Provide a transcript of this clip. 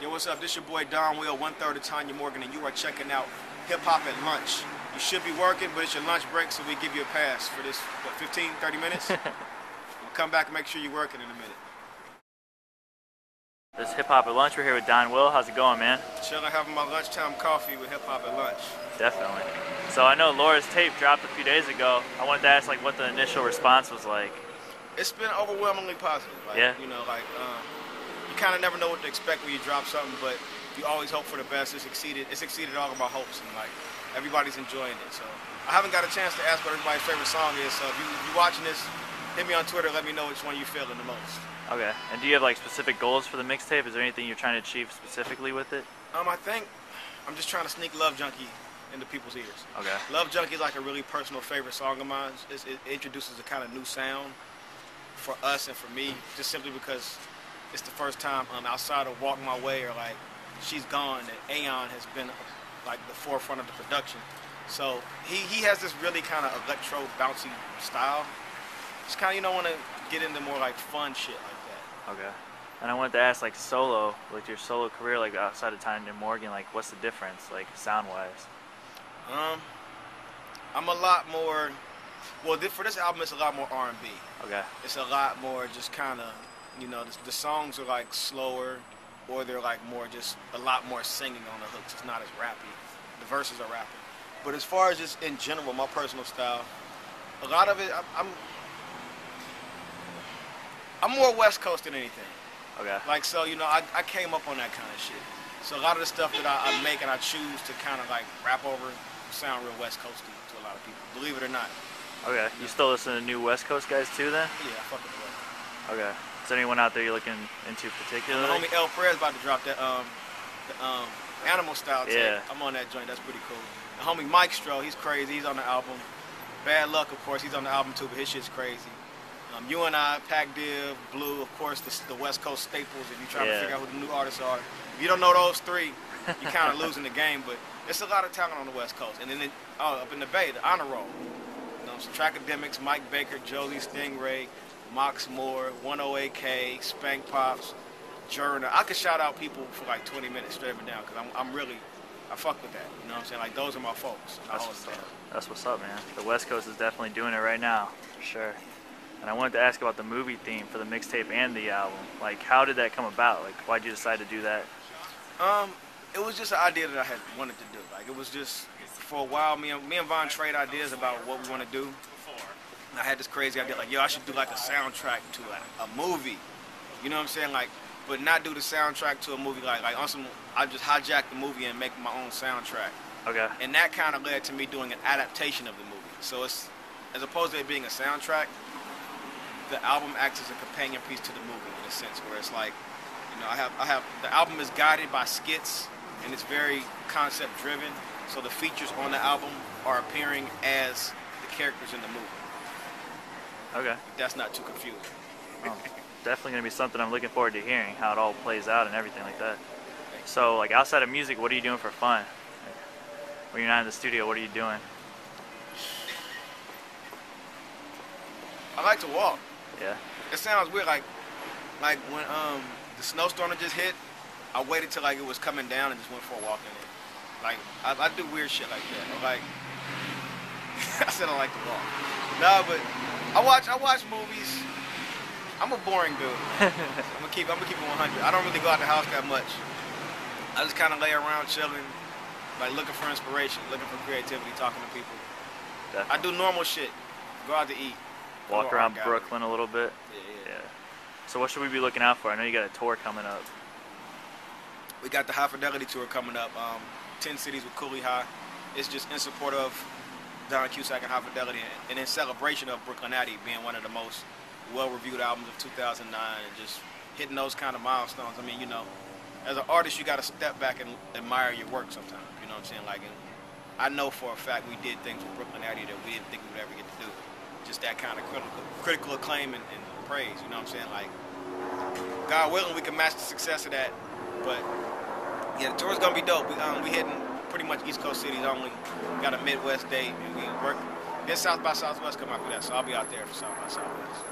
Yo, what's up? This your boy Donwill, 1/3 of Tanya Morgan, and you are checking out Hip Hop at Lunch. You should be working, but it's your lunch break, so we give you a pass for this, what, 15, 30 minutes? We'll come back and make sure you're working in a minute. This is Hip Hop at Lunch. We're here with Donwill. How's it going, man? Chilling, having my lunchtime coffee with Hip Hop at Lunch. Definitely. So I know Laura's tape dropped a few days ago. I wanted to ask, like, what the initial response was like. It's been overwhelmingly positive. Like, yeah. You know, like, you kind of never know what to expect when you drop something, but you always hope for the best. It exceeded all of my hopes, and like, everybody's enjoying it. So I haven't got a chance to ask what everybody's favorite song is. So if you're watching this, hit me on Twitter. Let me know which one you're feeling the most. Okay. And do you have like specific goals for the mixtape? Is there anything you're trying to achieve specifically with it? I think I'm just trying to sneak Love Junkie into people's ears. Okay. Love Junkie is like a really personal favorite song of mine. It introduces a kind of new sound for us and for me, just simply because it's the first time outside of Walk My Way or like She's Gone that Aeon has been like the forefront of the production. So he has this really kind of electro bouncy style. Just kind of, you know, want to get into more like fun shit like that. Okay. And I wanted to ask, like, solo, like your solo career, like outside of Tanya Morgan, like what's the difference, like sound wise? I'm a lot more, well, for this album it's a lot more R&B. Okay. It's a lot more just kind of, you know, the songs are like slower, or they're like more just a lot more singing on the hooks. It's not as rappy. The verses are rapping. But as far as just in general, my personal style, a lot of it, I'm more West Coast than anything. Okay. Like, so, you know, I came up on that kind of shit. So a lot of the stuff that I make and I choose to kind of like rap over sound real West Coasty to a lot of people, believe it or not. Okay. You still listen to new West Coast guys too then? Yeah, I fuck with the West Coast. Okay. Is there anyone out there you're looking into particularly? The homie El Perez about to drop that Animal Style tape. Yeah. I'm on that joint. That's pretty cool. The homie Mike Stroh, he's crazy. He's on the album. Bad Luck, of course, he's on the album too, but his shit's crazy. You and I, Pac Div, Blue, of course, the West Coast staples. If you're trying to figure out who the new artists are, if you don't know those three, you're kind of losing the game. But it's a lot of talent on the West Coast. And then up in the Bay, the Honor Roll. You know, some Trackademics, Mike Baker, Josie Stingray, Mox Moore, 108K, Spank Pops, Journer. I could shout out people for like 20 minutes straight up down because I fuck with that. You know what I'm saying? Like, those are my folks. That's what's up, man. The West Coast is definitely doing it right now, for sure. And I wanted to ask about the movie theme for the mixtape and the album. Like, how did that come about? Like, why'd you decide to do that? It was just an idea that I had wanted to do. Like, it was just, for a while, me and Von trade ideas about what we want to do. And I had this crazy idea, like, yo, I should do like a soundtrack to like a movie. You know what I'm saying? Like, but not do the soundtrack to a movie like on some, I just hijack the movie and make my own soundtrack. Okay. And that kind of led to me doing an adaptation of the movie. So it's, as opposed to it being a soundtrack, the album acts as a companion piece to the movie in a sense, where it's like, you know, I have the album is guided by skits and it's very concept driven. So the features on the album are appearing as the characters in the movie. Okay. If that's not too confusing. Oh, definitely gonna be something I'm looking forward to hearing, how it all plays out and everything like that. So, like, outside of music, what are you doing for fun? Like, when you're not in the studio, what are you doing? I like to walk. Yeah. It sounds weird, like when the snowstorm had just hit, I waited till like it was coming down and just went for a walk in it. Like I do weird shit like that. Like I said I like to walk. Nah, but I watch movies. I'm a boring dude. I'm gonna keep it 100. I don't really go out the house that much. I just kind of lay around chilling, like looking for inspiration, looking for creativity, talking to people. Definitely. I do normal shit. Go out to eat. Walk around Brooklyn a little bit. Yeah. So what should we be looking out for? I know you got a tour coming up. We got the High Fidelity tour coming up. 10 cities with Cooley High. It's just in support of Don Cusack and High Fidelity, and in celebration of Brooklynati being one of the most well-reviewed albums of 2009, and just hitting those kind of milestones. I mean, you know, as an artist, you got to step back and admire your work sometimes. You know what I'm saying? Like, I know for a fact we did things with Brooklynati that we didn't think we would ever get to do. Just that kind of critical acclaim and praise, you know what I'm saying? Like, God willing, we can match the success of that. But yeah, the tour's gonna be dope. We hitting pretty much East Coast cities only. Got a Midwest date, and we work. Then South by Southwest come after that, so I'll be out there for South by Southwest.